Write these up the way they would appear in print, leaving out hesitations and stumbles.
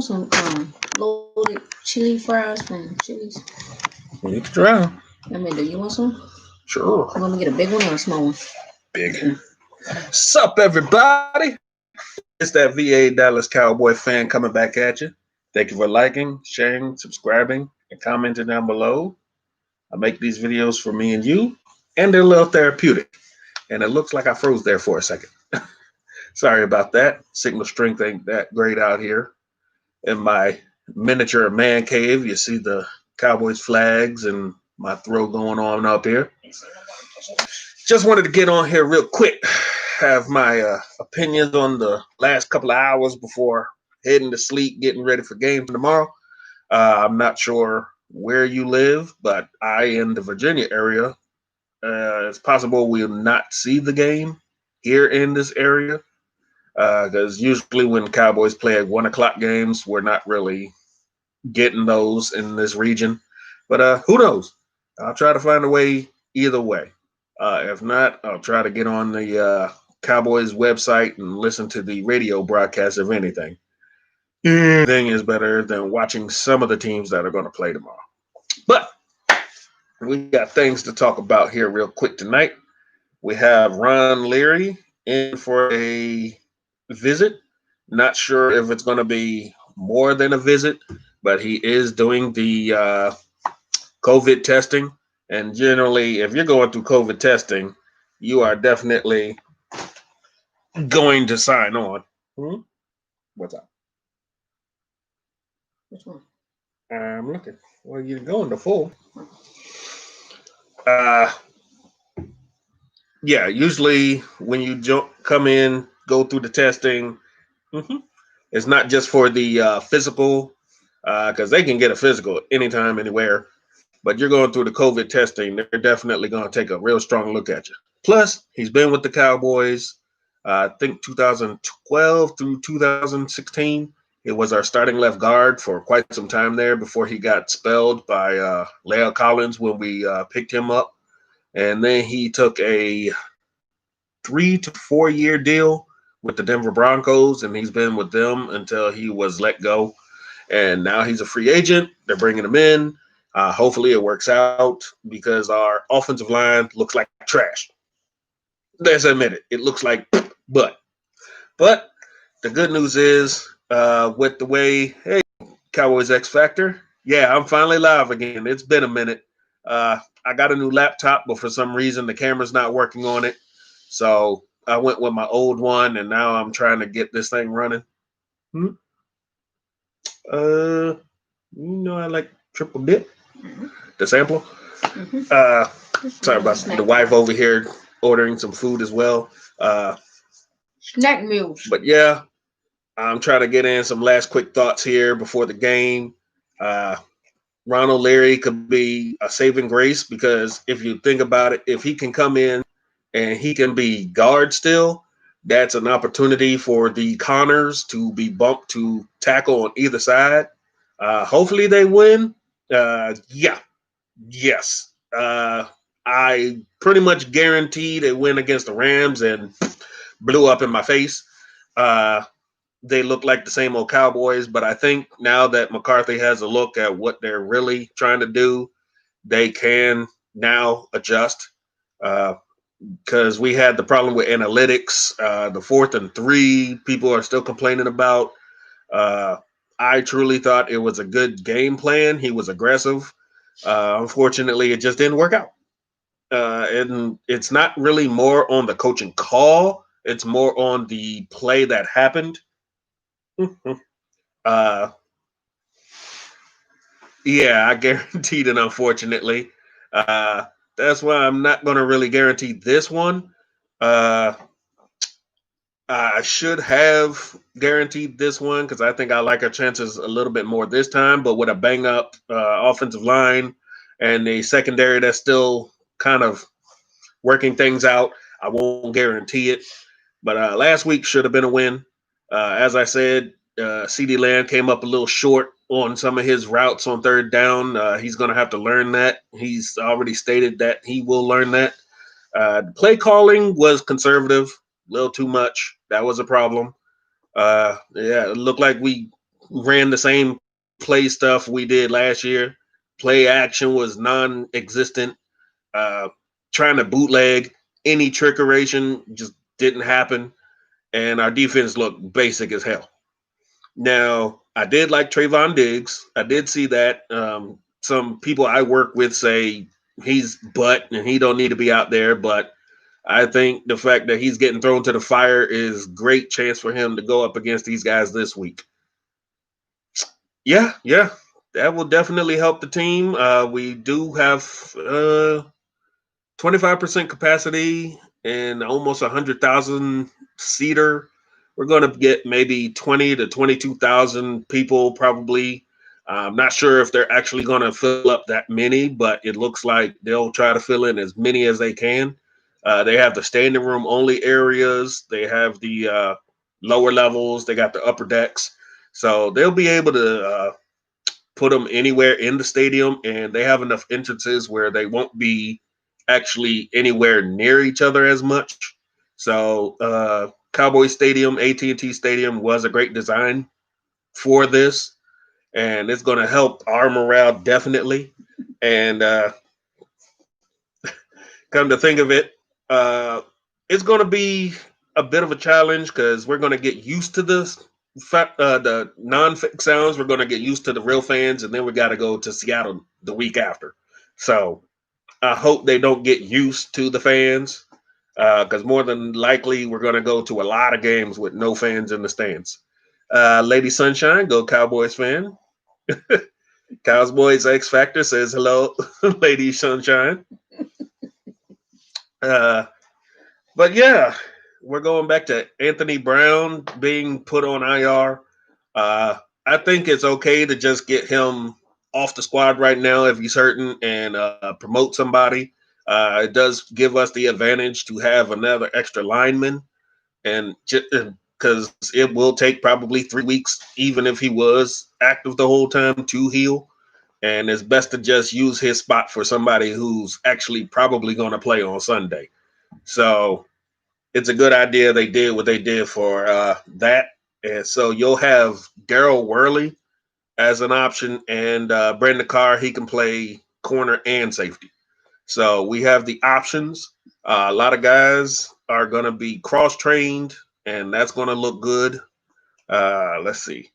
some loaded chili fries from Chili's. You can try. I mean, do you want some? Sure. You want me to get a big one or a small one? Big. Sup, everybody? It's that VA Dallas Cowboy fan coming back at you. Thank you for liking, sharing, subscribing, and commenting down below. I make these videos for me and you, and they're a little therapeutic. And it looks like I froze there for a second. Sorry about that. Signal strength ain't that great out here. In my miniature man cave, you see the Cowboys flags and my throw going on up here. Just wanted to get on here real quick, have my opinions on the last couple of hours before heading to sleep, getting ready for game tomorrow. I'm not sure where you live, but I in the Virginia area. It's possible we'll not see the game here in this area because usually when Cowboys play at 1 o'clock games, we're not really getting those in this region. But who knows? I'll try to find a way either way. If not, I'll try to get on the Cowboys website and listen to the radio broadcast, if anything. Anything is better than watching some of the teams that are going to play tomorrow. But we got things to talk about here real quick tonight. We have Ron Leary in for a visit. Not sure if it's going to be more than a visit, but he is doing the COVID testing. And generally, if you're going through COVID testing, you are definitely going to sign on. What's up? Which one? I'm looking. Well, you're going to full. Uh, yeah, usually when you come in, go through the testing, it's not just for the physical, because they can get a physical anytime, anywhere. But you're going through the COVID testing, they're definitely going to take a real strong look at you. Plus, he's been with the Cowboys, I think 2012 through 2016. He was our starting left guard for quite some time there before he got expelled by La'el Collins when we picked him up. And then he took a 3 to 4 year deal with the Denver Broncos, and he's been with them until he was let go. And now he's a free agent. They're bringing him in. Hopefully it works out because our offensive line looks like trash. Let's admit it. It looks like butt. But the good news is with the way, hey, Cowboys X Factor, yeah, I'm finally live again. It's been a minute. I got a new laptop, but for some reason the camera's not working on it. So I went with my old one, and now I'm trying to get this thing running. I like triple dip. The sampler. Sorry about the wife over here ordering some food as well. Snack meals. But yeah, I'm trying to get in some last quick thoughts here before the game. Ronald Leary could be a saving grace because if you think about it, if he can come in and he can be guard still, that's an opportunity for the Connors to be bumped to tackle on either side. Hopefully they win. Yes. I pretty much guarantee they win against the Rams and blew up in my face. They look like the same old Cowboys, but I think now that McCarthy has a look at what they're really trying to do, they can now adjust. Because we had the problem with analytics, the 4th and 3, people are still complaining about. I truly thought it was a good game plan. He was aggressive. Unfortunately, it just didn't work out. And it's not really more on the coaching call. It's more on the play that happened. Yeah, I guaranteed it, unfortunately. That's why I'm not going to really guarantee this one. I should have guaranteed this one because I think I like our chances a little bit more this time. But with a bang up offensive line and a secondary that's still kind of working things out, I won't guarantee it. But last week should have been a win. As I said, CeeDee Lamb came up a little short on some of his routes on third down. He's going to have to learn that. He's already stated that he will learn that. Play calling was conservative, a little too much. That was a problem. Yeah, it looked like we ran the same play stuff we did last year. Play action was non-existent. Uh, Trying to bootleg any trickeration just didn't happen, and our defense looked basic as hell. Now, I did like Trayvon Diggs. I did see that. Some people I work with say he's butt and he don't need to be out there, but I think the fact that he's getting thrown to the fire is great chance for him to go up against these guys this week. Yeah, that will definitely help the team. We do have 25% capacity and almost 100,000 seater. We're going to get maybe 20 to 22,000 people probably. I'm not sure if they're actually going to fill up that many, but it looks like they'll try to fill in as many as they can. They have the standing room only areas. They have the lower levels. They got the upper decks. So they'll be able to put them anywhere in the stadium, and they have enough entrances where they won't be actually anywhere near each other as much. So, Cowboy Stadium, AT&T Stadium was a great design for this, and it's going to help our morale definitely. And come to think of it, uh, it's going to be a bit of a challenge because we're going to get used to this. The non-fake sounds, we're going to get used to the real fans, and then we got to go to Seattle the week after. So I hope they don't get used to the fans because more than likely we're going to go to a lot of games with no fans in the stands. Lady Sunshine, Go Cowboys fan. Cowboys X Factor says hello, Lady Sunshine. Uh, but yeah, we're going back to Anthony Brown being put on IR. I think it's okay to just get him off the squad right now if he's hurting and promote somebody. It does give us the advantage to have another extra lineman, and because it will take probably 3 weeks, even if he was active the whole time, to heal. And it's best to just use his spot for somebody who's actually probably going to play on Sunday. So it's a good idea they did what they did for that. And so you'll have Daryl Worley as an option, and Brandon Carr, he can play corner and safety. So we have the options. A lot of guys are going to be cross trained, and that's going to look good. Let's see.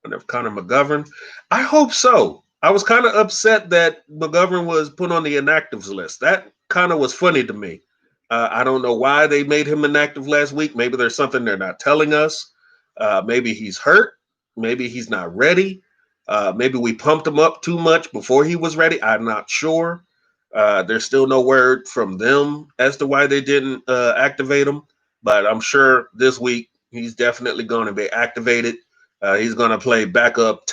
And if Connor McGovern, I hope so. I was kind of upset that McGovern was put on the inactives list. That kind of was funny to me. I don't know why they made him inactive last week. Maybe there's something they're not telling us. Maybe he's hurt. Maybe he's not ready. Maybe we pumped him up too much before he was ready. I'm not sure. There's still no word from them as to why they didn't activate him, but I'm sure this week he's definitely going to be activated. He's going to play backup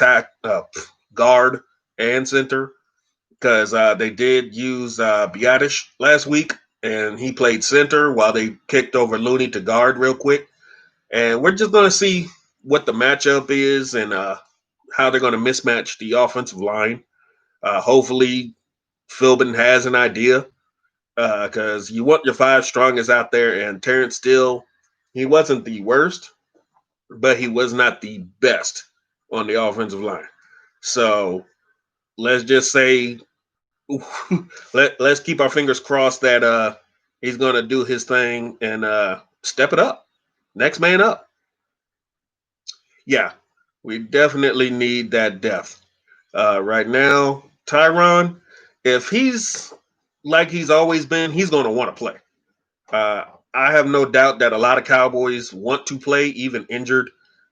guard and center because they did use Biadish last week, and he played center while they kicked over Looney to guard real quick. And we're just going to see what the matchup is and how they're going to mismatch the offensive line. Hopefully, Philbin has an idea because you want your five strongest out there. And Terrence Steele, he wasn't the worst, but he was not the best on the offensive line. So let's just say let's keep our fingers crossed that he's going to do his thing and step it up. Next man up. Yeah, we definitely need that depth. Right now, Tyron, if he's like he's always been, he's going to want to play. Uh, I have no doubt that a lot of Cowboys want to play, even injured,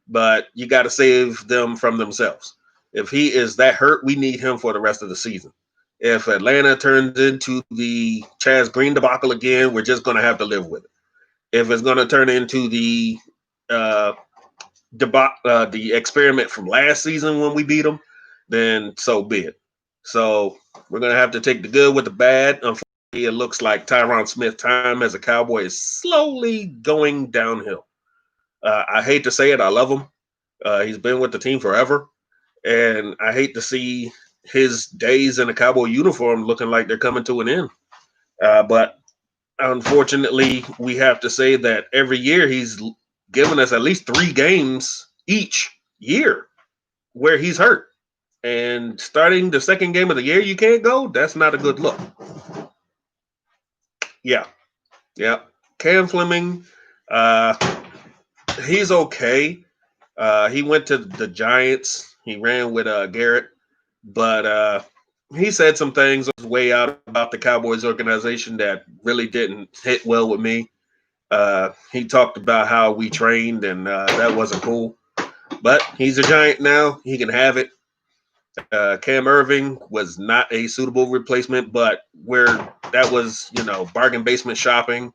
but you got to save them from themselves. If he is that hurt, we need him for the rest of the season. If Atlanta turns into the Chaz Green debacle again, we're just going to have to live with it. If it's going to turn into uh, the experiment from last season when we beat them, then so be it. So we're going to have to take the good with the bad. Unfortunately, it looks like Tyron Smith time as a Cowboy is slowly going downhill. I hate to say it. I love him. He's been with the team forever. And I hate to see his days in a Cowboy uniform looking like they're coming to an end. But unfortunately, we have to say that every year he's given us at least 3 games each year. where he's hurt. And starting the second game of the year, you can't go. That's not a good look. Yeah, yeah. Cam Fleming, uh, he's okay. He went to the Giants. He ran with Garrett, but he said some things on his way out about the Cowboys organization that really didn't hit well with me. He talked about how we trained, and that wasn't cool. But he's a Giant now. He can have it. Cam Irving was not a suitable replacement, but where that was, bargain basement shopping.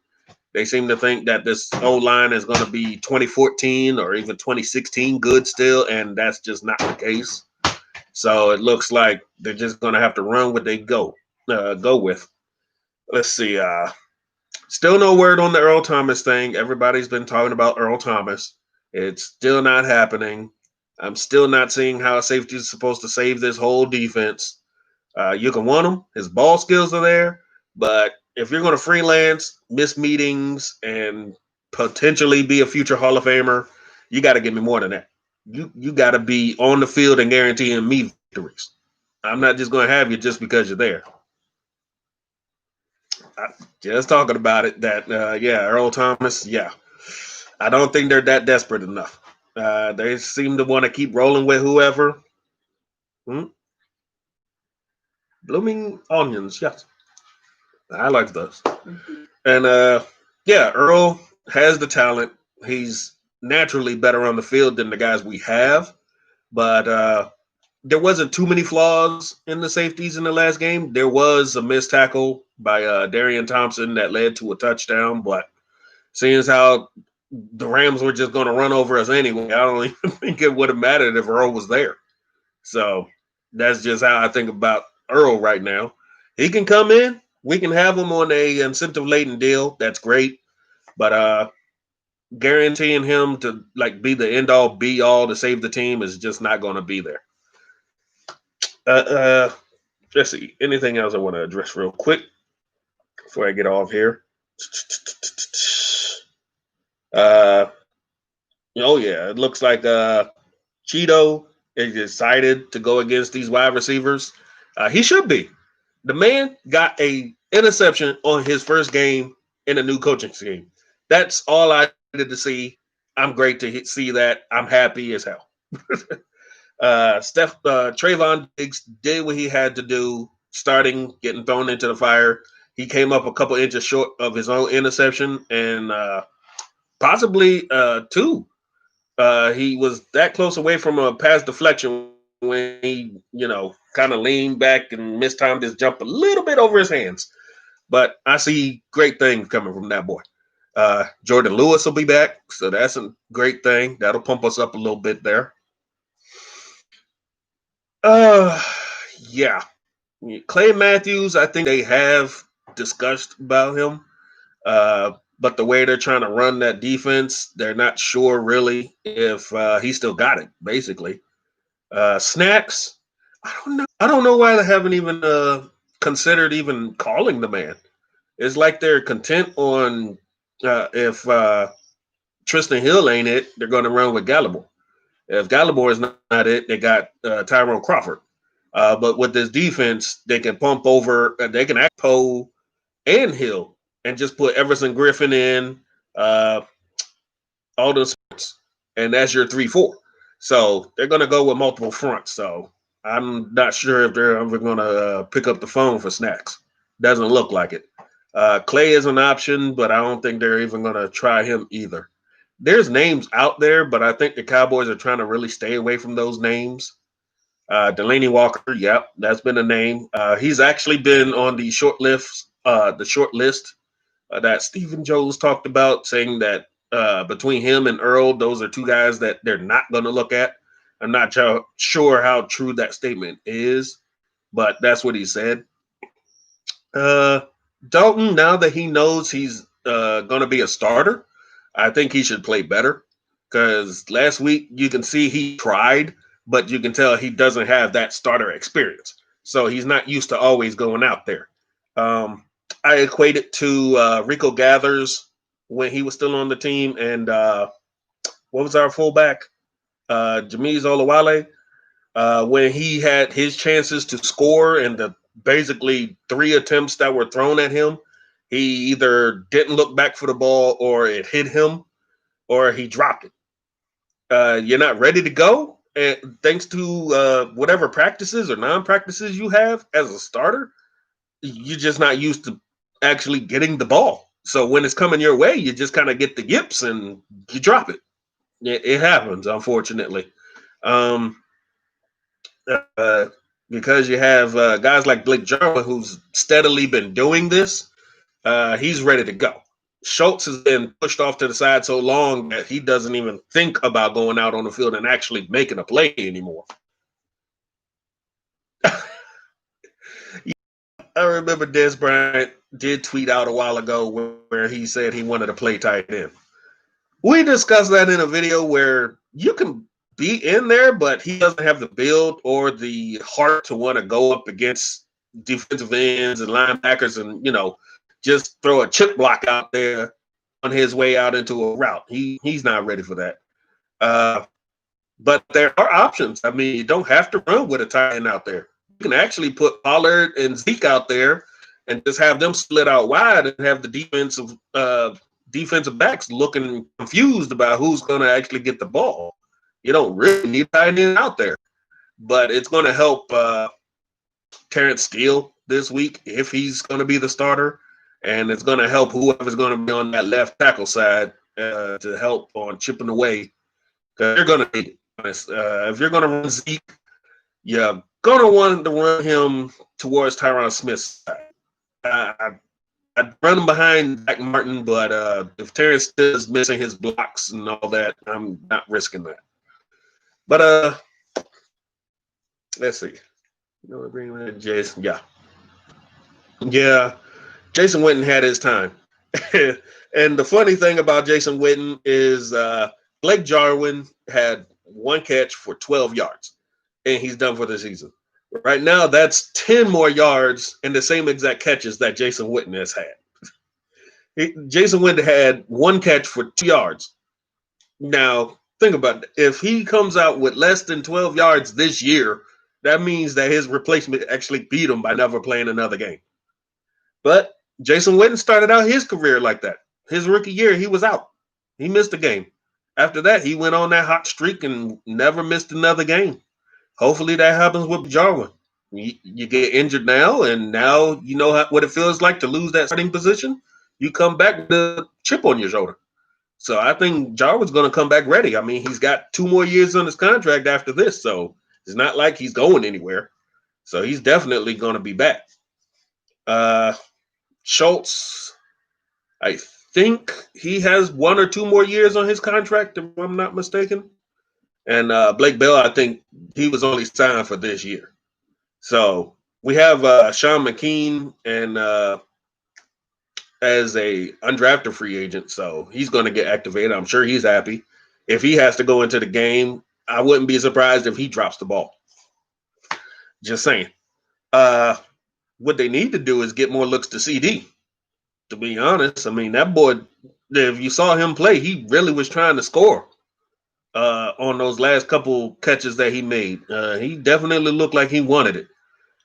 They seem to think that this O line is going to be 2014 or even 2016 good still, and that's just not the case. So it looks like they're just going to have to run what they go with. Let's see. Still no word on the Earl Thomas thing. Everybody's been talking about Earl Thomas. It's still not happening. I'm still not seeing how a safety is supposed to save this whole defense. You can want him. His ball skills are there. But if you're going to freelance, miss meetings, and potentially be a future Hall of Famer, you got to give me more than that. You got to be on the field and guaranteeing me victories. I'm not just going to have you just because you're there. Just talking about it. That Earl Thomas. Yeah, I don't think they're that desperate enough. They seem to want to keep rolling with whoever. Hmm? Blooming onions. Yes, I like those. And Earl has the talent. He's naturally better on the field than the guys we have. But there wasn't too many flaws in the safeties in the last game. There was a missed tackle by Darian Thompson that led to a touchdown. But seeing as how the Rams were just going to run over us anyway, I don't even think it would have mattered if Earl was there. So that's just how I think about Earl right now. He can come in. We can have him on a incentive laden deal. That's great. But guaranteeing him to like be the end all be all to save the team is just not going to be there. Uh, uh, let's see. Anything else I want to address real quick before I get off here? Uh, oh yeah, it looks like Cheeto is excited to go against these wide receivers. He should be. The man got a interception on his first game in a new coaching scheme. That's all I needed to see. I'm great to see that. I'm happy as hell. Trayvon Diggs did what he had to do, starting getting thrown into the fire. He came up a couple inches short of his own interception and possibly two. He was that close away from a pass deflection when he, kind of leaned back and mistimed his jump a little bit over his hands. But I see great things coming from that boy. Jordan Lewis will be back, so that's a great thing. That'll pump us up a little bit there. Uh, yeah. Clay Matthews, I think they have discussed about him. But the way they're trying to run that defense, they're not sure really if he still got it, basically. Snacks, I don't know why they haven't even considered even calling the man. It's like they're content on if Tristan Hill ain't it, they're going to run with Gallimore. If Gallimore is not it, they got Tyrone Crawford. But with this defense, they can pump over, they can act Poe and Hill and just put Everson Griffin in uh, all the sports, and that's your 3-4. So they're going to go with multiple fronts. So I'm not sure if they're ever going to pick up the phone for Snacks. Doesn't look like it. Clay is an option, but I don't think they're even going to try him either. There's names out there, but I think the Cowboys are trying to really stay away from those names. Delaney Walker, yep, that's been a name. He's actually been on the short list that Stephen Jones talked about, saying that between him and Earl, those are two guys that they're not going to look at. I'm not sure how true that statement is, but that's what he said. Uh, Dalton, now that he knows he's going to be a starter, I think he should play better because last week you can see he tried, but you can tell he doesn't have that starter experience. So he's not used to always going out there. Um, I equate it to Rico Gathers when he was still on the team, and what was our fullback? Jameez Olawale. When he had his chances to score and the basically 3 attempts that were thrown at him, he either didn't look back for the ball or it hit him or he dropped it. You're not ready to go. And thanks to whatever practices or non-practices you have as a starter, you're just not used to actually getting the ball. So when it's coming your way, you just kind of get the yips and you drop it. It happens, unfortunately. Um, uh, because you have guys like Blake Jarwin who's steadily been doing this, he's ready to go. Schultz has been pushed off to the side so long that he doesn't even think about going out on the field and actually making a play anymore. I remember Des Bryant did tweet out a while ago where he said he wanted to play tight end. We discussed that in a video where you can be in there, but he doesn't have the build or the heart to want to go up against defensive ends and linebackers and, just throw a chip block out there on his way out into a route. He's not ready for that. But there are options. I mean, you don't have to run with a tight end out there. You can actually put Pollard and Zeke out there and just have them split out wide and have the defensive backs looking confused about who's going to actually get the ball. You don't really need tight end out there, but it's going to help Terrence Steele this week if he's going to be the starter, and it's going to help whoever's going to be on that left tackle side to help on chipping away, because you're going to need it. If you're going to run Zeke, you're going to want to run him towards Tyron Smith's side. I'd run him behind Zach Martin, but if Terrence is missing his blocks and all that, I'm not risking that. But let's see. Jason, yeah. Jason Witten had his time, and the funny thing about Jason Witten is Blake Jarwin had 1 catch for 12 yards, and he's done for the season. Right now, that's 10 more yards and the same exact catches that Jason Witten has had. Jason Witten had 1 catch for 2 yards. Now, think about it. If he comes out with less than 12 yards this year, that means that his replacement actually beat him by never playing another game. But Jason Witten started out his career like that. His rookie year, he was out. He missed a game. After that, he went on that hot streak and never missed another game. Hopefully that happens with Jarwin. You get injured now, and now you know what it feels like to lose that starting position. You come back with a chip on your shoulder. So I think Jarwin's going to come back ready. I mean, he's got 2 more years on his contract after this, so it's not like he's going anywhere. So he's definitely going to be back. Schultz, I think he has 1 or 2 more years on his contract, if I'm not mistaken. And Blake Bell, I think he was only signed for this year. So we have Sean McKean and as a undrafted free agent, so he's going to get activated. I'm sure he's happy. If he has to go into the game, I wouldn't be surprised if he drops the ball. Just saying. What they need to do is get more looks to CD. To be honest, I mean, that boy, if you saw him play, he really was trying to score on those last couple catches that he made. He definitely looked like he wanted it.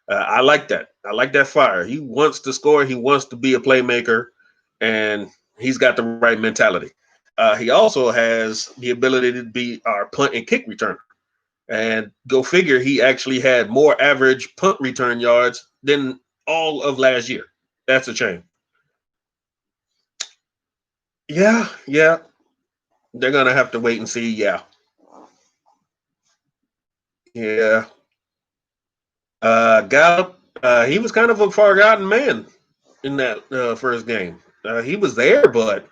I like that. I like that fire. He wants to score. He wants to be a playmaker, and he's got the right mentality. He also has the ability to be our punt and kick returner. And go figure, he actually had more average punt return yards than all of last year. That's a shame. Yeah. They're going to have to wait and see. Yeah. Gallup, he was kind of a forgotten man in that first game. He was there, but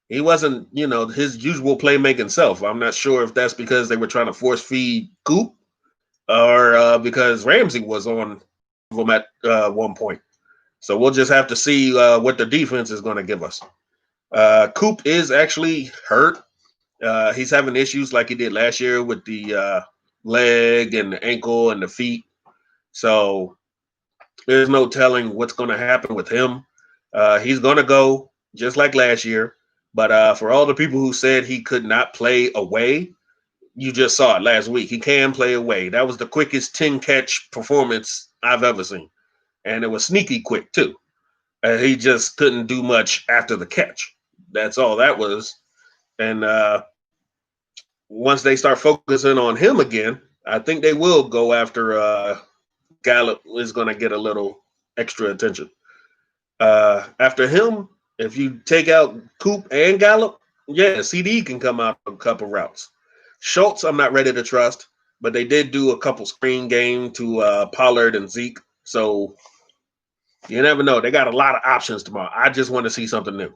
he wasn't, his usual playmaking self. I'm not sure if that's because they were trying to force feed Coop or because Ramsey was on them at one point. So we'll just have to see what the defense is going to give us. Coop is actually hurt. He's having issues like he did last year with the leg and the ankle and the feet. So there's no telling what's going to happen with him. He's going to go just like last year. But for all the people who said he could not play away, You just saw it last week. He can play away. That was the quickest 10 catch performance I've ever seen. And it was sneaky quick, too. He just couldn't do much after the catch. That's all that was. And once they start focusing on him again, I think they will go after Gallup is going to get a little extra attention. After him, if you take out Coop and Gallup, yeah, CD can come out a couple routes. Schultz, I'm not ready to trust, but they did do a couple screen game to Pollard and Zeke. So you never know. They got a lot of options tomorrow. I just want to see something new.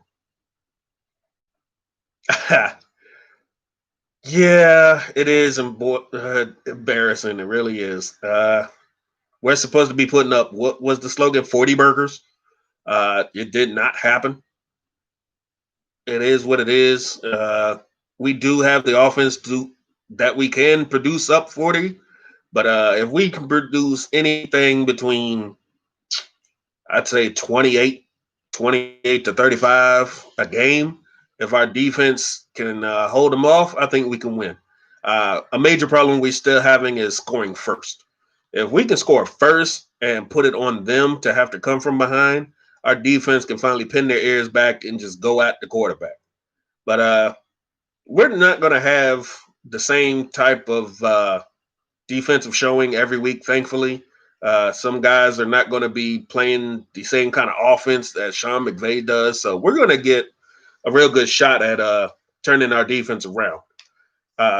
Yeah, it is embarrassing. It really is. We're supposed to be putting up, what was the slogan? 40 burgers. It did not happen. It is what it is. We do have the offense that we can produce up 40, but if we can produce anything between, I'd say 28 to 35 a game, if our defense can hold them off, I think we can win. A major problem we still having is scoring first. If we can score first and put it on them to have to come from behind, our defense can finally pin their ears back and just go at the quarterback. But we're not going to have the same type of defensive showing every week, thankfully. Some guys are not going to be playing the same kind of offense that Sean McVay does. So we're going to get a real good shot at turning our defense around.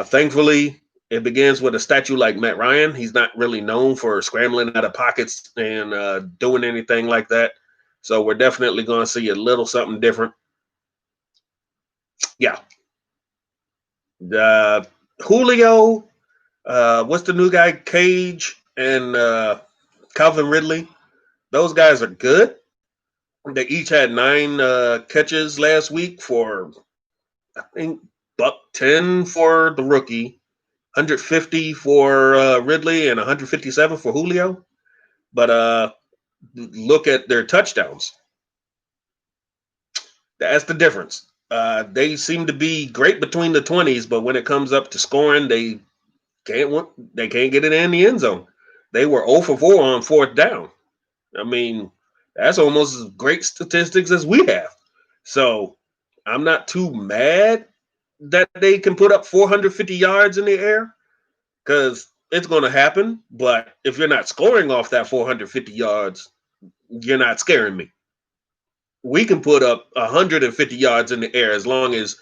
Thankfully, it begins with a statue like Matt Ryan. He's not really known for scrambling out of pockets and doing anything like that. So we're definitely going to see a little something different. Yeah. Julio, what's the new guy? Cage and Calvin Ridley. Those guys are good. They each had 9 catches last week for, I think, $110 for the rookie, 150 for Ridley, and 157 for Julio. But look at their touchdowns. That's the difference. They seem to be great between the 20s, but when it comes up to scoring, they can't get it in the end zone. They were 0 for 4 on fourth down. I mean, that's almost as great statistics as we have. So I'm not too mad that they can put up 450 yards in the air because it's going to happen. But if you're not scoring off that 450 yards, you're not scaring me. We can put up 150 yards in the air as long as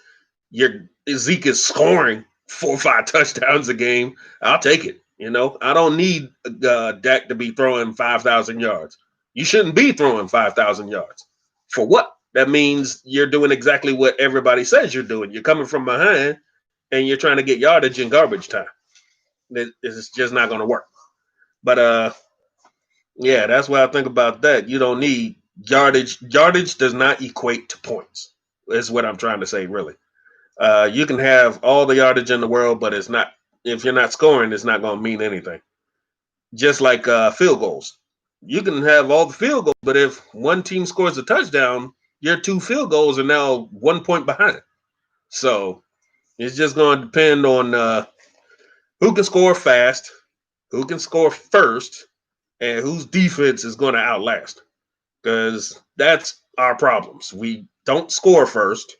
your Zeke is scoring 4 or 5 touchdowns a game. I'll take it. I don't need Dak to be throwing 5,000 yards. You shouldn't be throwing 5,000 yards. For what? That means you're doing exactly what everybody says you're doing. You're coming from behind and you're trying to get yardage in garbage time. It's just not going to work. But yeah, that's what I think about that. You don't need yardage. Yardage does not equate to points. Is what I'm trying to say, really. You can have all the yardage in the world, but it's not. If you're not scoring, it's not going to mean anything. Just like field goals, you can have all the field goals, but if one team scores a touchdown, your 2 field goals are now 1 point behind. So it's just going to depend on who can score fast, who can score first, and whose defense is going to outlast. Because that's our problems. We don't score first.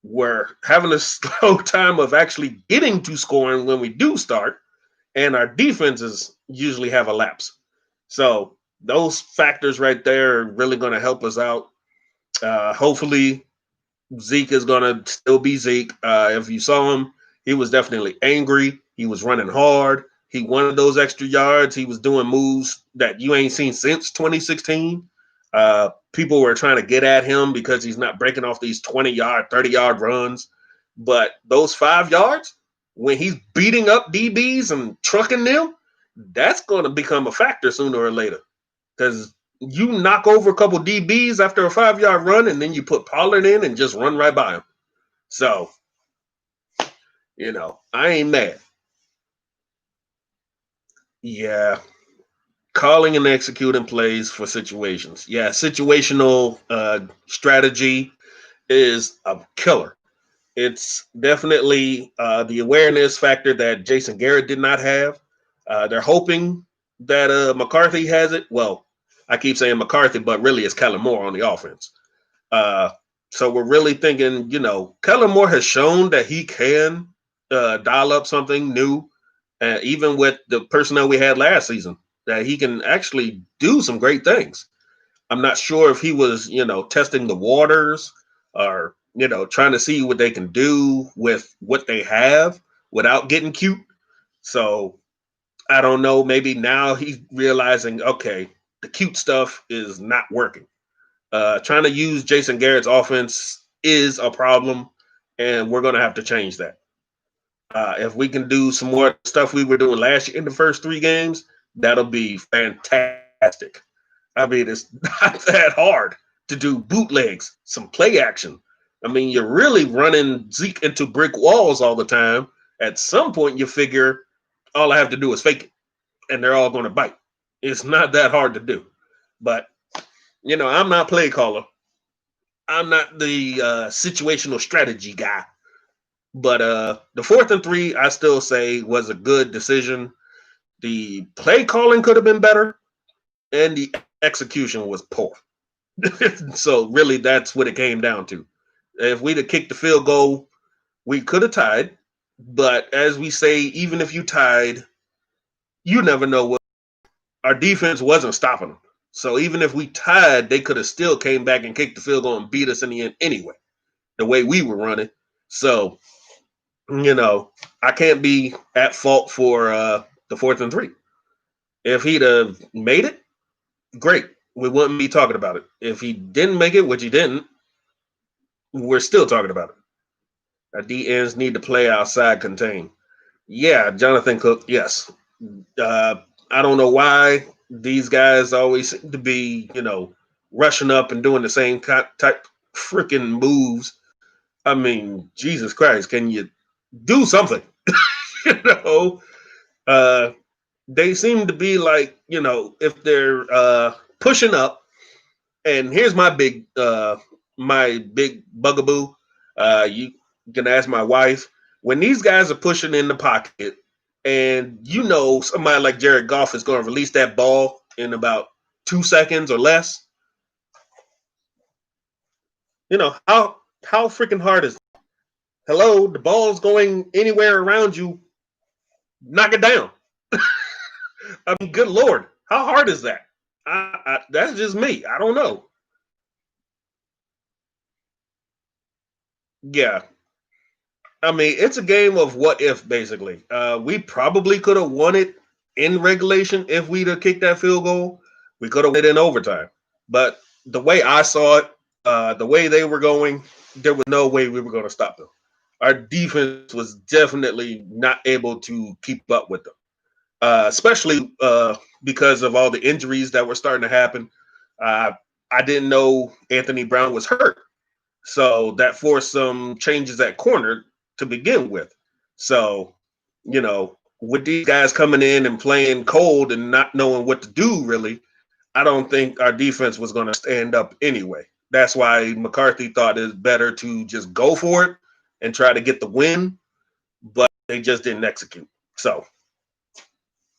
We're having a slow time of actually getting to scoring when we do start, and our defenses usually have a lapse. So those factors right there are really going to help us out. Hopefully, Zeke is going to still be Zeke. If you saw him, he was definitely angry. He was running hard. He wanted those extra yards. He was doing moves that you ain't seen since 2016. People were trying to get at him because he's not breaking off these 20-yard, 30-yard runs. But those 5 yards, when he's beating up DBs and trucking them, that's going to become a factor sooner or later. Because you knock over a couple DBs after a 5-yard run, and then you put Pollard in and just run right by him. So, I ain't mad. Yeah. Calling and executing plays for situations. Yeah, situational strategy is a killer. It's definitely the awareness factor that Jason Garrett did not have. They're hoping that McCarthy has it. Well, I keep saying McCarthy, but really it's Kellen Moore on the offense. Uh, so we're really thinking, Kellen Moore has shown that he can dial up something new, even with the personnel we had last season, that he can actually do some great things. I'm not sure if he was, testing the waters or, trying to see what they can do with what they have without getting cute. So I don't know. Maybe now he's realizing, okay, the cute stuff is not working. Trying to use Jason Garrett's offense is a problem, and we're going to have to change that. If we can do some more stuff we were doing last year in the first 3 games, that'll be fantastic. I mean, it's not that hard to do bootlegs, some play action. I mean, you're really running Zeke into brick walls all the time. At some point, you figure all I have to do is fake it, and they're all going to bite. It's not that hard to do. But, I'm not play caller. I'm not the situational strategy guy. But the 4th and 3, I still say was a good decision. The play calling could have been better, and the execution was poor. So really, that's what it came down to. If we'd have kicked the field goal, we could have tied. But as we say, even if you tied, you never know what our defense wasn't stopping them. So even if we tied, they could have still came back and kicked the field goal and beat us in the end anyway, the way we were running. So, I can't be at fault for the 4th and 3. If he'd have made it, great. We wouldn't be talking about it. If he didn't make it, which he didn't, we're still talking about it. Our D ends need to play outside contain. Yeah, Jonathan Cook, yes. Uh, I don't know why these guys always seem to be, rushing up and doing the same type freaking moves. I mean, Jesus Christ, can you do something? you know, uh, they seem to be like, if they're pushing up, and here's my big bugaboo. You can ask my wife. When these guys are pushing in the pocket, and somebody like Jared Goff is going to release that ball in about 2 seconds or less, how freaking hard is it? Hello, the ball's going anywhere around you, knock it down. I mean, good lord, how hard is that? That's just me. I don't know. Yeah, I mean, it's a game of what if, basically. We probably could have won it in regulation if we'd have kicked that field goal. We could have won it in overtime. But the way I saw it, the way they were going, there was no way we were going to stop them. Our defense was definitely not able to keep up with them, especially because of all the injuries that were starting to happen. Uh, I didn't know Anthony Brown was hurt. So that forced some changes at corner to begin with. So, with these guys coming in and playing cold and not knowing what to do, really, I don't think our defense was going to stand up anyway. That's why McCarthy thought it's better to just go for it and try to get the win, but they just didn't execute. So,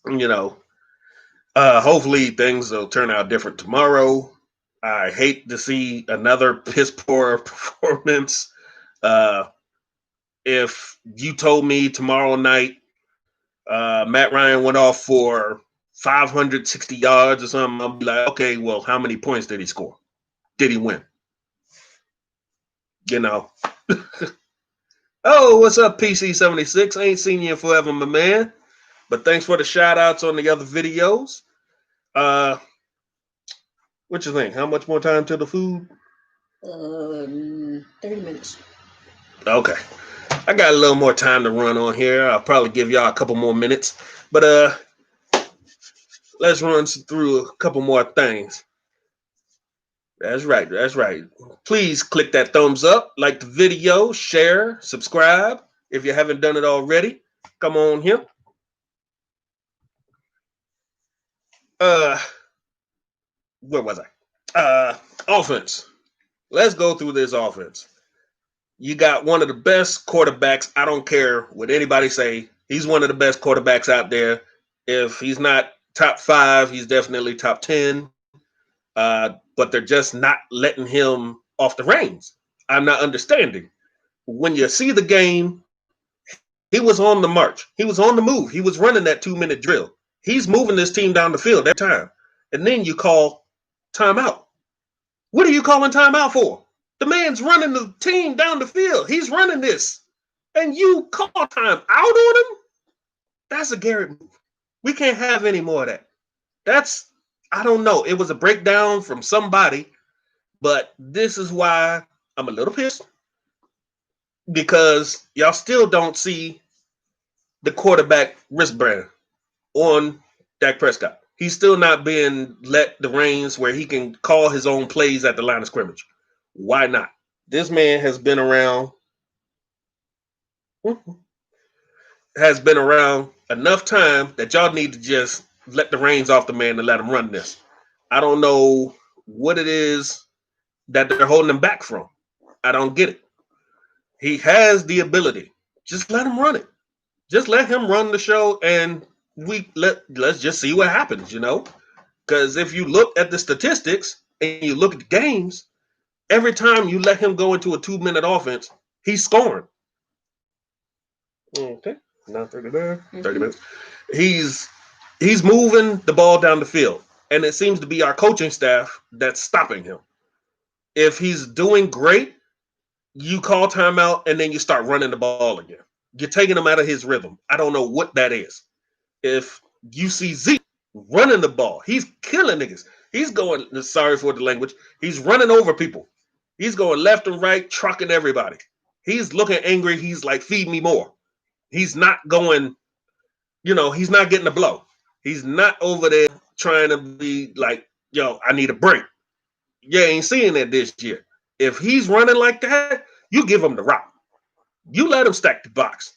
you know, hopefully things will turn out different tomorrow. I hate to see another piss poor performance. Uh, if you told me tomorrow night Matt Ryan went off for 560 yards or something, I'll be like, okay, well, how many points did he score? Did he win? You know. Oh, what's up, PC76? I ain't seen you in forever, my man. But thanks for the shout outs on the other videos. Uh, what you think? How much more time to the food? 30 minutes. Okay. I got a little more time to run on here. I'll probably give y'all a couple more minutes. But let's run through a couple more things. That's right. That's right. Please click that thumbs up, like the video, share, subscribe if you haven't done it already. Come on here. Uh, where was I? Offense. Let's go through this offense. You got one of the best quarterbacks. I don't care what anybody say. He's one of the best quarterbacks out there. If he's not top 5, he's definitely top 10. But they're just not letting him off the reins. I'm not understanding. When you see the game, he was on the march. He was on the move. He was running that 2-minute drill. He's moving this team down the field every time. And then you call timeout. What are you calling timeout for? The man's running the team down the field. He's running this. And you call time out on him? That's a Garrett move. We can't have any more of that. That's, I don't know. It was a breakdown from somebody, but this is why I'm a little pissed because y'all still don't see the quarterback wristband on Dak Prescott. He's still not being let the reins where he can call his own plays at the line of scrimmage. Why not? This man has been around enough time that y'all need to just let the reins off the man and let him run this. I don't know what it is that they're holding him back from. I don't get it. He has the ability. Just let him run it. Just let him run the show and let's just see what happens, Because if you look at the statistics and you look at the games, every time you let him go into a 2-minute offense, he's scoring. Okay. Now 30 minutes. He's moving the ball down the field. And it seems to be our coaching staff that's stopping him. If he's doing great, you call timeout and then you start running the ball again. You're taking him out of his rhythm. I don't know what that is. If you see Zeke running the ball, he's killing niggas. He's going, sorry for the language, he's running over people. He's going left and right, trucking everybody. He's looking angry. He's like, feed me more. He's not going, he's not getting a blow. He's not over there trying to be like, yo, I need a break. You ain't seeing that this year. If he's running like that, you give him the rock. You let him stack the box.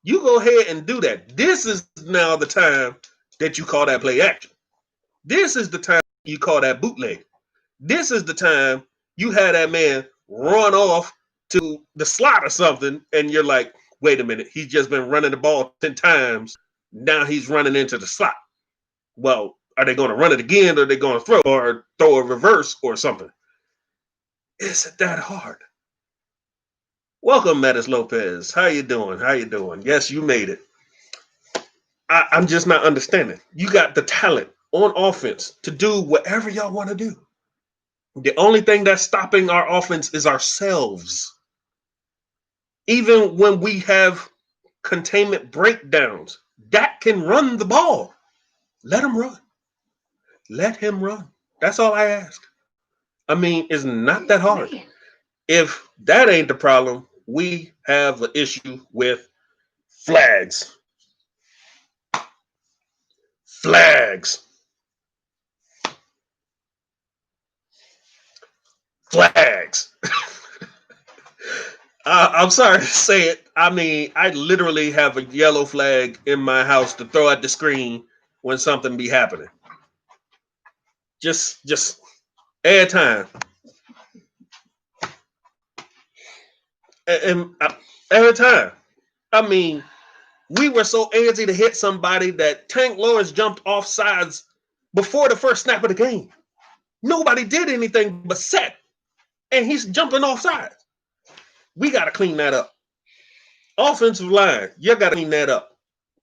You go ahead and do that. This is now the time that you call that play action. This is the time you call that bootleg. This is the time you had that man run off to the slot or something, and you're like, wait a minute, he's just been running the ball 10 times. Now he's running into the slot. Well, are they going to run it again, or are they going to throw a reverse or something? Is it that hard? Welcome, Metis Lopez. How you doing? Yes, you made it. I'm just not understanding. You got the talent on offense to do whatever y'all want to do. The only thing that's stopping our offense is ourselves. Even when we have containment breakdowns, Dak can run the ball. Let him run. Let him run. That's all I ask. I mean, it's not that hard. If that ain't the problem, we have an issue with flags. Flags. I'm sorry to say it. I mean, I literally have a yellow flag in my house to throw at the screen when something be happening. Just air time. And every time. I mean, we were so antsy to hit somebody that Tank Lawrence jumped off sides before the first snap of the game. Nobody did anything but set. And he's jumping off sides. We got to clean that up. Offensive line, you got to clean that up.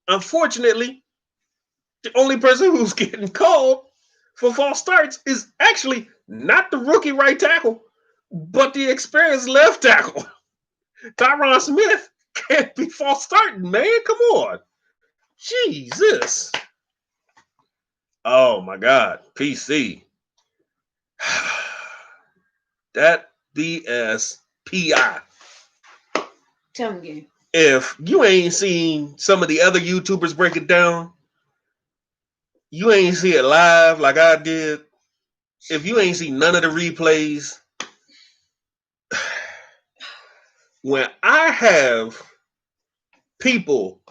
Unfortunately, the only person who's getting called for false starts is actually not the rookie right tackle, but the experienced left tackle. Tyron Smith can't be false starting, man. Come on. Jesus. Oh, my God. PC. That BS PI. Tell me again. If you ain't seen some of the other YouTubers break it down, you ain't see it live like I did. If you ain't seen none of the replays, when I have people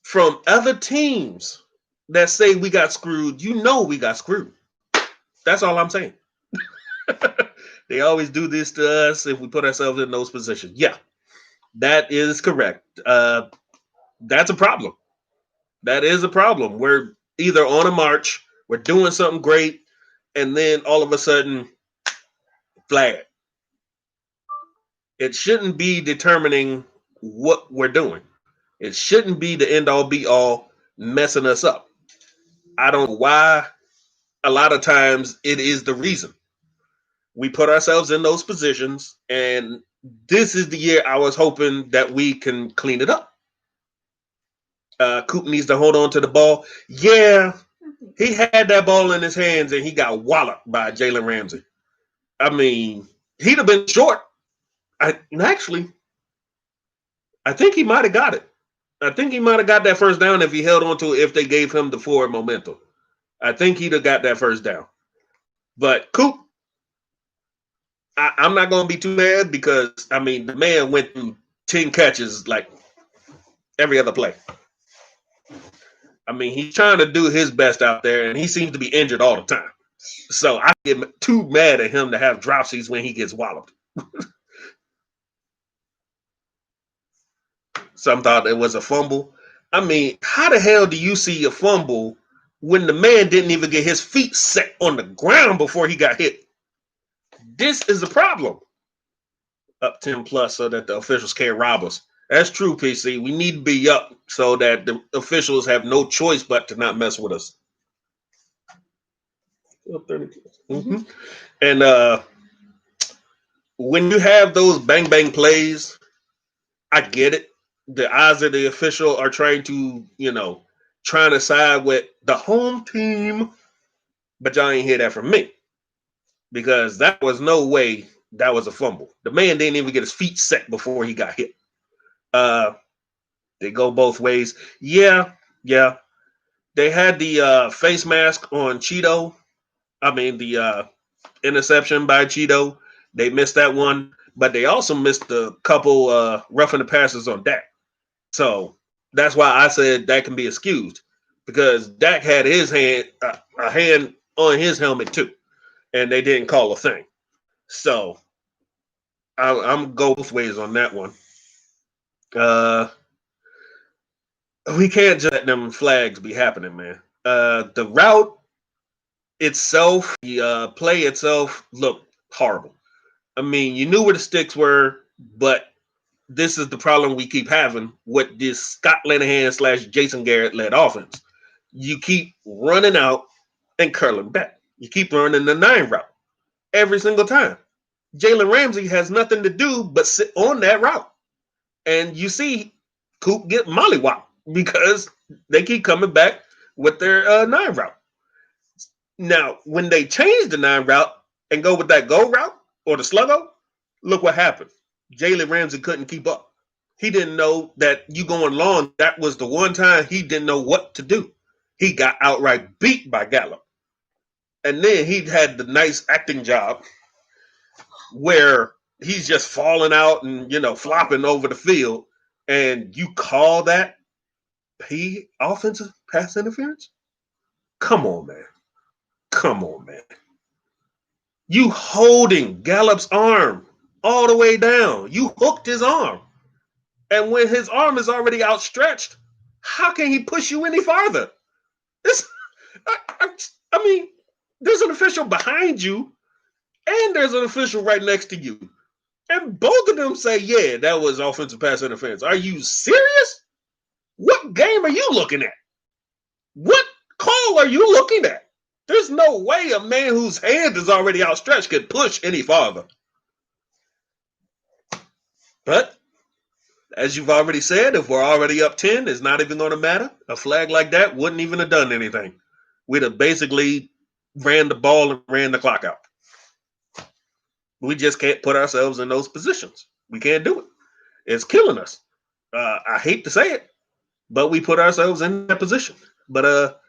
from other teams that say we got screwed, you know we got screwed. That's all I'm saying. They always do this to us if we put ourselves in those positions. Yeah, that is correct. That's a problem. That is a problem. We're either on a march, we're doing something great, and then all of a sudden, flag. It shouldn't be determining what we're doing. It shouldn't be the end all be all messing us up. I don't know why. A lot of times it is the reason. We put ourselves in those positions, and this is the year I was hoping that we can clean it up. Coop needs to hold on to the ball. Yeah, he had that ball in his hands and he got walloped by Jalen Ramsey. I mean, he'd have been short. Actually, I think he might have got it. I think he might have got that first down if he held on to it, if they gave him the forward momentum. I think he'd have got that first down. But Coop, I'm not going to be too mad because, I mean, the man went through 10 catches like every other play. I mean, he's trying to do his best out there, and he seems to be injured all the time. So I get too mad at him to have dropsies when he gets walloped. Some thought it was a fumble. I mean, how the hell do you see a fumble when the man didn't even get his feet set on the ground before he got hit? This is a problem. Up 10 plus so that the officials can't rob us. That's true, PC. We need to be up so that the officials have no choice but to not mess with us. Mm-hmm. And when you have those bang bang plays, I get it. The eyes of the official are trying to, trying to side with the home team, but y'all ain't hear that from me because that was no way that was a fumble. The man didn't even get his feet set before he got hit. They go both ways. Yeah. They had the face mask on Cheeto. I mean, the interception by Cheeto. They missed that one, but they also missed a couple roughing the passes on Dak. So that's why I said that can be excused because Dak had his hand, a hand on his helmet too, and they didn't call a thing. So I'm go both ways on that one. We can't just let them flags be happening, man. The route itself, the play itself looked horrible. I mean, you knew where the sticks were, but this is the problem we keep having with this Scott Linehan / Jason Garrett led offense. You keep running out and curling back. You keep running the 9 route every single time. Jalen Ramsey has nothing to do but sit on that route. And you see Coop get mollywopped because they keep coming back with their 9 route. Now, when they change the 9 route and go with that go route or the sluggo, look what happened. Jalen Ramsey couldn't keep up. He didn't know that you going long. That was the one time he didn't know what to do. He got outright beat by Gallup. And then he had the nice acting job where he's just falling out and, flopping over the field. And you call that offensive pass interference? Come on, man. You holding Gallup's arm all the way down. You hooked his arm. And when his arm is already outstretched, how can he push you any farther? I mean, there's an official behind you and there's an official right next to you. And both of them say, yeah, that was offensive pass interference. Are you serious? What game are you looking at? What call are you looking at? There's no way a man whose hand is already outstretched could push any farther. But as you've already said, if we're already up 10, it's not even going to matter. A flag like that wouldn't even have done anything. We'd have basically ran the ball and ran the clock out. We just can't put ourselves in those positions. We can't do it. It's killing us. I hate to say it, but we put ourselves in that position. But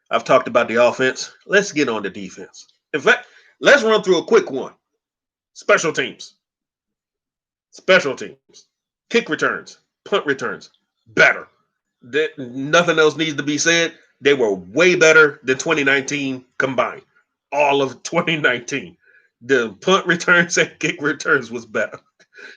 I've talked about the offense. Let's get on the defense. In fact, let's run through a quick one. Special teams. Kick returns. Punt returns. Better. Nothing else needs to be said. They were way better than 2019 combined. All of 2019. The punt returns and kick returns was better.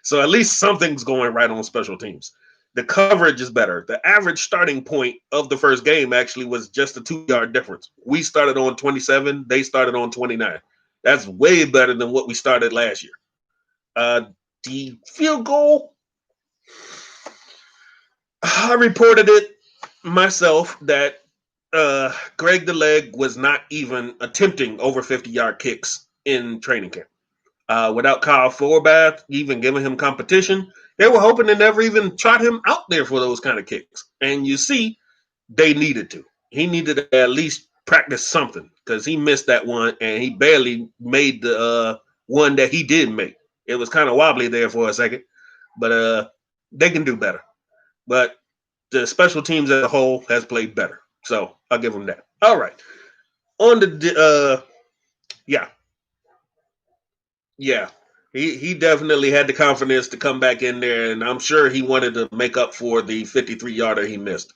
So at least something's going right on special teams. The coverage is better. The average starting point of the first game actually was just a 2-yard difference. We started on 27, they started on 29. That's way better than what we started last year. The field goal, I reported it myself that Greg the Leg was not even attempting over 50-yard kicks in training camp. Without Kyle Forbath even giving him competition, they were hoping to never even trot him out there for those kind of kicks. And you see, they needed to. He needed to at least practice something because he missed that one and he barely made the one that he did make. It was kind of wobbly there for a second, but they can do better. But the special teams as a whole has played better, so I'll give them that. All right, on the yeah, yeah. He definitely had the confidence to come back in there, and I'm sure he wanted to make up for the 53-yarder he missed.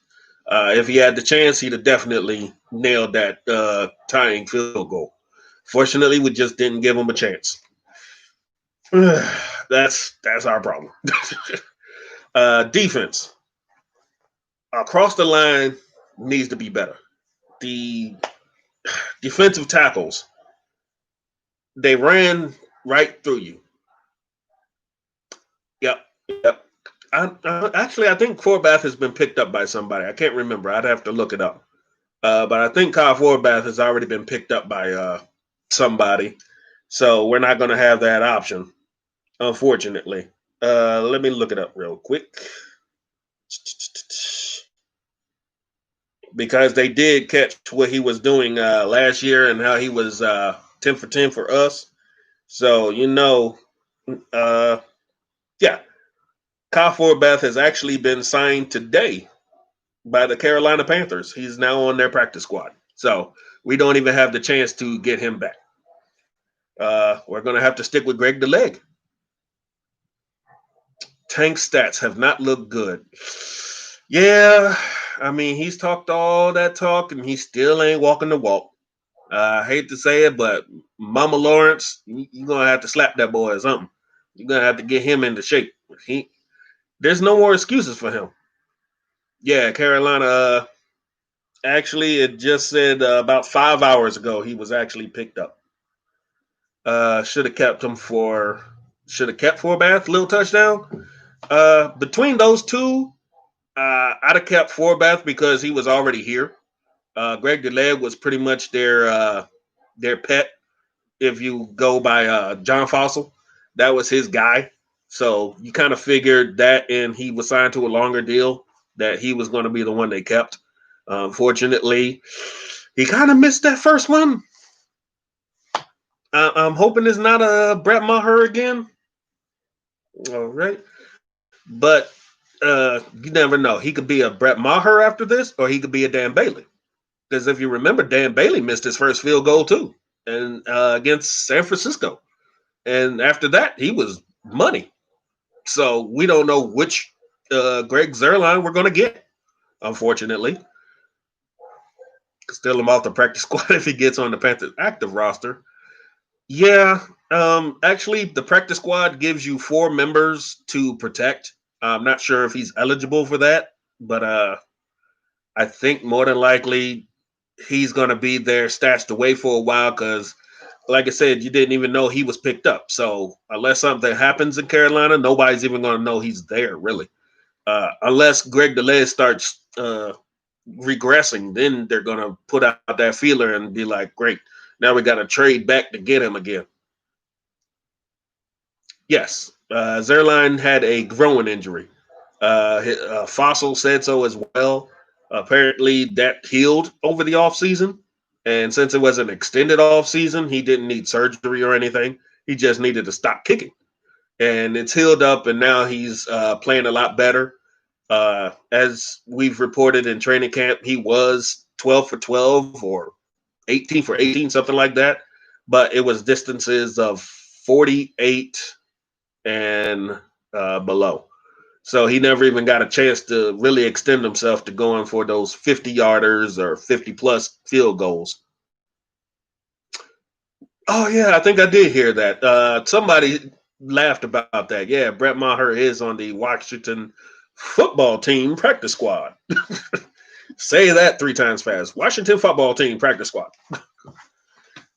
If he had the chance, he'd have definitely nailed that tying field goal. Fortunately, we just didn't give him a chance. That's our problem. Defense across the line needs to be better. The defensive tackles, they ran right through you. Yep, yep. Actually, I think Forbath has been picked up by somebody. I can't remember. I'd have to look it up. But I think Kyle Forbath has already been picked up by somebody. So we're not going to have that option, unfortunately. Let me look it up real quick. Because they did catch what he was doing last year and how he was 10 for 10 for us. So, uh, yeah, Kyle Forbath has actually been signed today by the Carolina Panthers. He's now on their practice squad. So we don't even have the chance to get him back. We're going to have to stick with Greg the Leg. Tank stats have not looked good. Yeah, I mean, he's talked all that talk and he still ain't walking the walk. I hate to say it, but Mama Lawrence, you're going to have to slap that boy or something. You're going to have to get him into shape. There's no more excuses for him. Yeah, Carolina, actually, it just said about 5 hours ago he was actually picked up. Should have kept Forbath, little touchdown. Between those two, I'd have kept Forbath because he was already here. Greg DeLay was pretty much their pet. If you go by John Fossil, that was his guy. So you kind of figured that, and he was signed to a longer deal, that he was going to be the one they kept. Unfortunately, he kind of missed that first one. I'm hoping it's not a Brett Maher again. All right. But you never know. He could be a Brett Maher after this, or he could be a Dan Bailey. Because if you remember, Dan Bailey missed his first field goal too, and against San Francisco. And after that, he was money. So we don't know which Greg Zerline we're going to get, unfortunately. Still him off the practice squad if he gets on the Panthers active roster. Yeah, actually, the practice squad gives you 4 members to protect. I'm not sure if he's eligible for that, but I think more than likely he's going to be there stashed away for a while because, like I said, you didn't even know he was picked up. So unless something happens in Carolina, nobody's even going to know he's there, really. Unless Greg DeLay starts regressing, then they're going to put out that feeler and be like, great, now we got to trade back to get him again. Yes, Zerline had a growing injury. Fossil said so as well. Apparently, that healed over the offseason. And since it was an extended offseason, he didn't need surgery or anything. He just needed to stop kicking. And it's healed up, and now he's playing a lot better. As we've reported in training camp, he was 12 for 12 or 18 for 18, something like that. But it was distances of 48 and below. So he never even got a chance to really extend himself to going for those 50-yarders or 50-plus field goals. Oh yeah, I think I did hear that. Somebody laughed about that. Yeah, Brett Maher is on the Washington football team practice squad. Say that three times fast. Washington football team practice squad.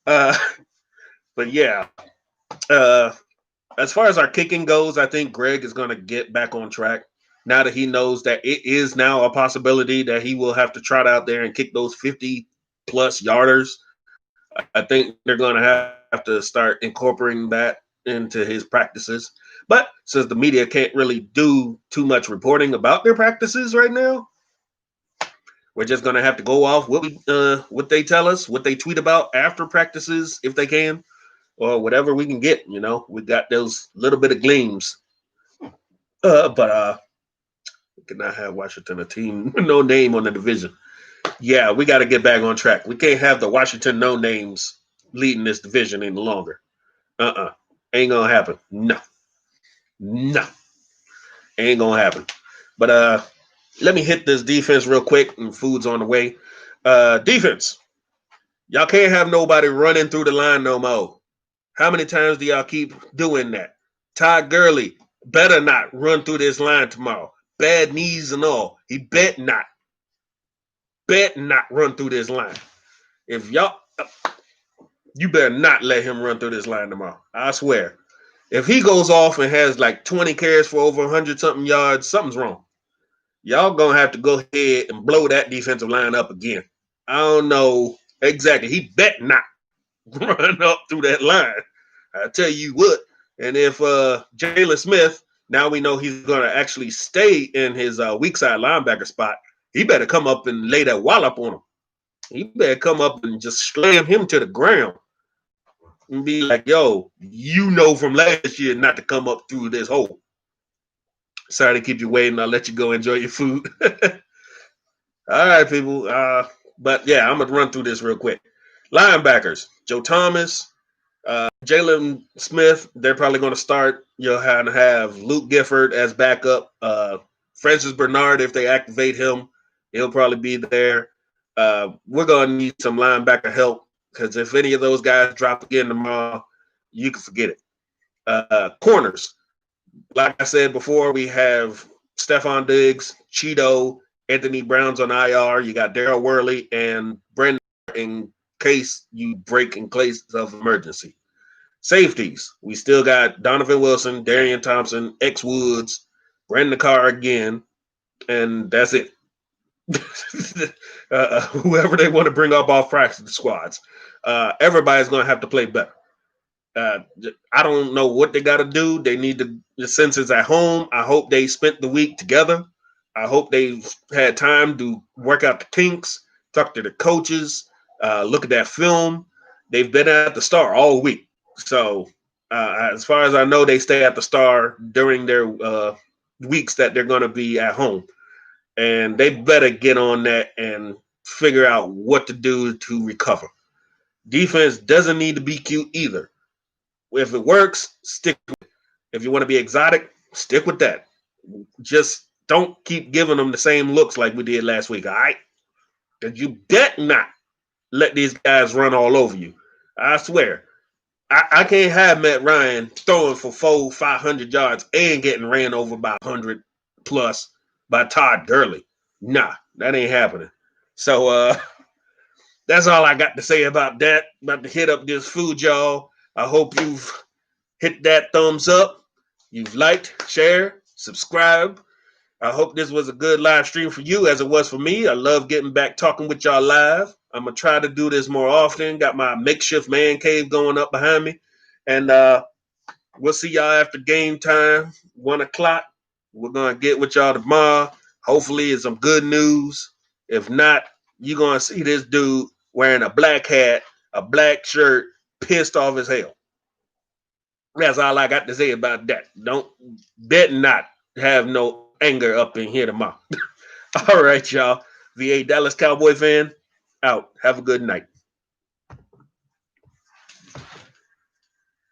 Uh, but yeah, uh, as far as our kicking goes, I think Greg is going to get back on track now that he knows that it is now a possibility that he will have to trot out there and kick those 50 plus yarders. I think they're going to have to start incorporating that into his practices. But since the media can't really do too much reporting about their practices right now, we're just going to have to go off what they tell us, what they tweet about after practices if they can, or whatever we can get. We got those little bit of gleams. But we cannot have Washington a team no name on the division. Yeah, we got to get back on track. We can't have the Washington no names leading this division any longer. Ain't gonna happen. No, no, ain't gonna happen. But let me hit this defense real quick, and food's on the way. Defense, y'all can't have nobody running through the line no more. How many times do y'all keep doing that? Todd Gurley better not run through this line tomorrow. Bad knees and all. He bet not run through this line. If y'all, you better not let him run through this line tomorrow. I swear. If he goes off and has like 20 carries for over 100 something yards, something's wrong. Y'all gonna have to go ahead and blow that defensive line up again. I don't know exactly. He bet not run up through that line. I tell you what. And if Jalen Smith, now we know he's gonna actually stay in his weak side linebacker spot. He better come up and lay that wallop on him. He better come up and just slam him to the ground and be like, "Yo, you know from last year not to come up through this hole." Sorry to keep you waiting. I'll let you go enjoy your food. All right, people. But yeah, I'm gonna run through this real quick. Linebackers: Joe Thomas, Jalen Smith. They're probably going to start. You'll have Luke Gifford as backup. Francis Bernard, if they activate him, he'll probably be there. We're going to need some linebacker help because if any of those guys drop again tomorrow, you can forget it. Corners: like I said before, we have Stephon Diggs, Cheeto, Anthony Brown's on IR. You got Daryl Worley and Brendan in case you break in case of emergency. Safeties: we still got Donovan Wilson, Darian Thompson, X Woods, Brandon Carr again, and that's it. Whoever they want to bring up off practice squads, everybody's going to have to play better. Uh, I don't know what they got to do. They need to, since it's at home, I hope they spent the week together. I hope they had time to work out the kinks, talk to the coaches, look at that film. They've been at the Star all week. So, as far as I know, they stay at the Star during their weeks that they're going to be at home. And they better get on that and figure out what to do to recover. Defense doesn't need to be cute either. If it works, stick with it. If you want to be exotic, stick with that. Just don't keep giving them the same looks like we did last week, all right? Because you bet not let these guys run all over you. I swear. I can't have Matt Ryan throwing for 500 yards and getting ran over by 100 plus by Todd Gurley. Nah, that ain't happening. So that's all I got to say about that. About to hit up this food, y'all. I hope you've hit that thumbs up. You've liked, shared, subscribed. I hope this was a good live stream for you as it was for me. I love getting back talking with y'all live. I'm going to try to do this more often. Got my makeshift man cave going up behind me. And we'll see y'all after game time, 1 o'clock. We're going to get with y'all tomorrow. Hopefully it's some good news. If not, you're going to see this dude wearing a black hat, a black shirt, pissed off as hell. That's all I got to say about that. Don't bet not have no anger up in here tomorrow. All right, y'all. VA Dallas Cowboy fan, out. Have a good night.